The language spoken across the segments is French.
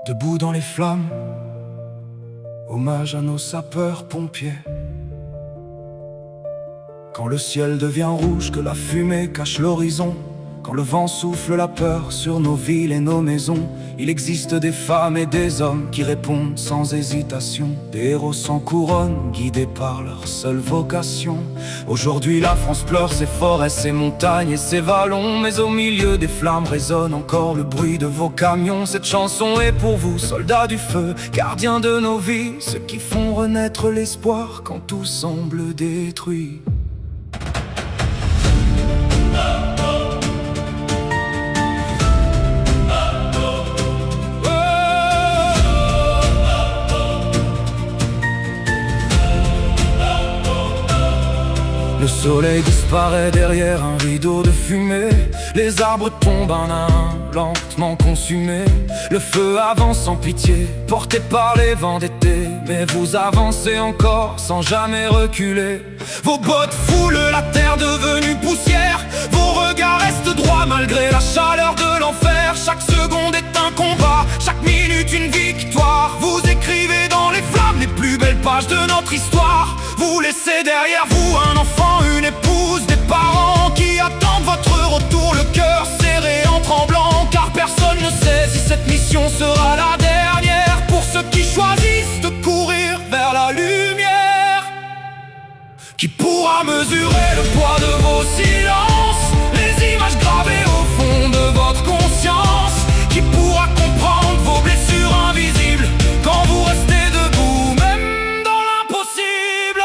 Debout dans les flammes, hommage à nos sapeurs-pompiers. Quand le ciel devient rouge, que la fumée cache l'horizon, quand le vent souffle la peur sur nos villes et nos maisons, il existe des femmes et des hommes qui répondent sans hésitation. Des héros sans couronne, guidés par leur seule vocation. Aujourd'hui la France pleure ses forêts, ses montagnes et ses vallons, mais au milieu des flammes résonne encore le bruit de vos camions. Cette chanson est pour vous, soldats du feu, gardiens de nos vies, ceux qui font renaître l'espoir quand tout semble détruit. Le soleil disparaît derrière un rideau de fumée. Les arbres tombent un à un, lentement consumés. Le feu avance sans pitié, porté par les vents d'été. Mais vous avancez encore sans jamais reculer. Vos bottes foulent la terre devenue poussière. Vos regards restent droits malgré la chaleur de l'enfer. Chaque seconde est un combat, chaque minute une victoire. Vous écrivez dans les flammes les plus belles pages de notre histoire. Vous laissez derrière vous un enfant, une épouse, des parents qui attendent votre retour, le cœur serré en tremblant. Car personne ne sait si cette mission sera la dernière pour ceux qui choisissent de courir vers la lumière. Qui pourra mesurer le poids de vos silences, les images gravées au fond de votre conscience? Qui pourra comprendre vos blessures invisibles quand vous restez debout, même dans l'impossible?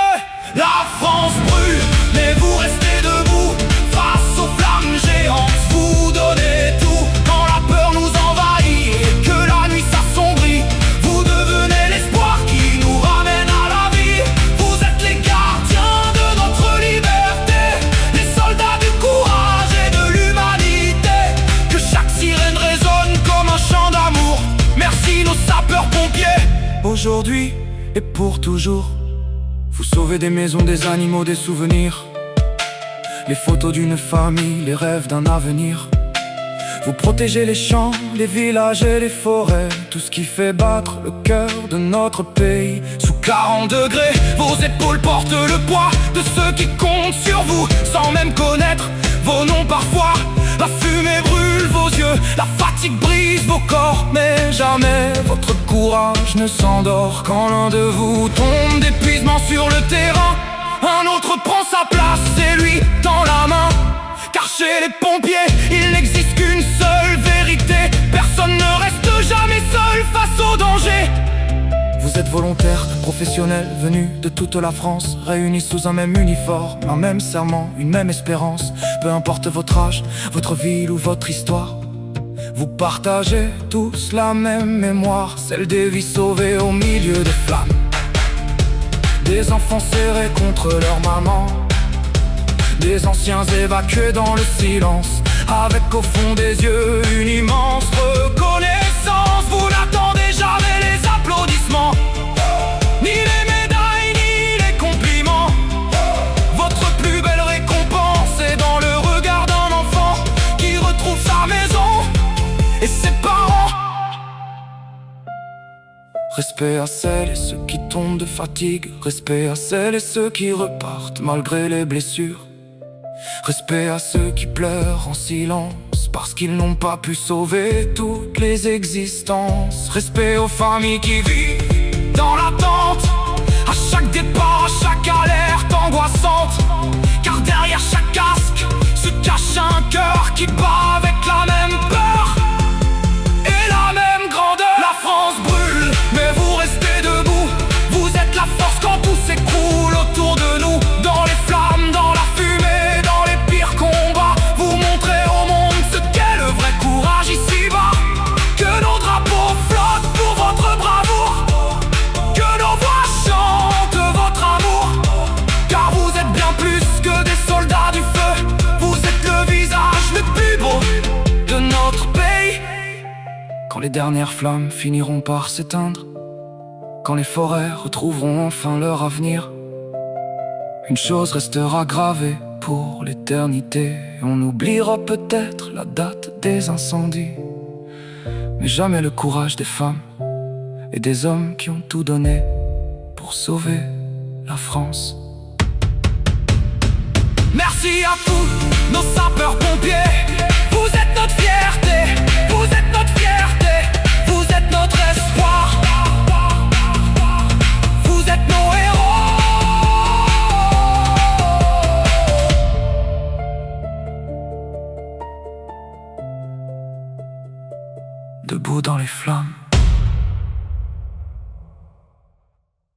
La France brûle, mais vous restez debout face aux flammes géantes. Vous donnez tout quand la peur nous envahit et que la nuit s'assombrit. Vous devenez l'espoir qui nous ramène à la vie. Vous êtes les gardiens de notre liberté, les soldats du courage et de l'humanité. Que chaque sirène résonne comme un chant d'amour. Merci nos sapeurs-pompiers. Aujourd'hui et pour toujours, vous sauvez des maisons, des animaux, des souvenirs, les photos d'une famille, les rêves d'un avenir. Vous protégez les champs, les villages et les forêts, tout ce qui fait battre le cœur de notre pays. Sous 40 degrés, vos épaules portent le poids de ceux qui comptent sur vous, sans même connaître vos noms parfois. La fumée brûle vos yeux, la fatigue brise vos corps, mais jamais votre courage ne s'endort. Quand l'un de vous tombe d'épuisement sur le terrain, un autre prend sa place et lui tend la main. Car chez les pompiers, il n'existe qu'une seule vérité, personne ne reste jamais seul face au danger. Vous êtes volontaires, professionnels, venus de toute la France, réunis sous un même uniforme, un même serment, une même espérance. Peu importe votre âge, votre ville ou votre histoire, vous partagez tous la même mémoire, celle des vies sauvées au milieu des flammes, des enfants serrés contre leur maman, des anciens évacués dans le silence, avec au fond des yeux une immense reconnaissance. Vous n'attendez jamais les applaudissements, ni les médailles, ni les compliments. Votre plus belle récompense est dans le regard d'un enfant qui retrouve sa maison et ses parents. Respect à celles et ceux qui tombent de fatigue, respect à celles et ceux qui repartent malgré les blessures. Respect à ceux qui pleurent en silence parce qu'ils n'ont pas pu sauver toutes les existences. Respect aux familles qui vivent dans l'attente, à chaque départ, à chaque alerte angoissante. Car derrière chaque casque se cache un cœur qui bat avec la même peur et la même grandeur. La France brûle, mais vous restez debout. Vous êtes la force quand tout s'écroule autour de nous. Dans les flammes, dans la fumée, dans les pires combats, vous montrez au monde ce qu'est le vrai courage ici-bas. Que nos drapeaux flottent pour votre bravoure, que nos voix chantent votre amour. Car vous êtes bien plus que des soldats du feu, vous êtes le visage le plus beau de notre pays. Quand les dernières flammes finiront par s'éteindre, quand les forêts retrouveront enfin leur avenir, une chose restera gravée pour l'éternité. On oubliera peut-être la date des incendies, mais jamais le courage des femmes et des hommes qui ont tout donné pour sauver la France. Merci à tous nos sapeurs-pompiers, vous êtes notre fierté, vous êtes notre fierté, vous êtes notre espoir, vous êtes nos héros. Debout dans les flammes,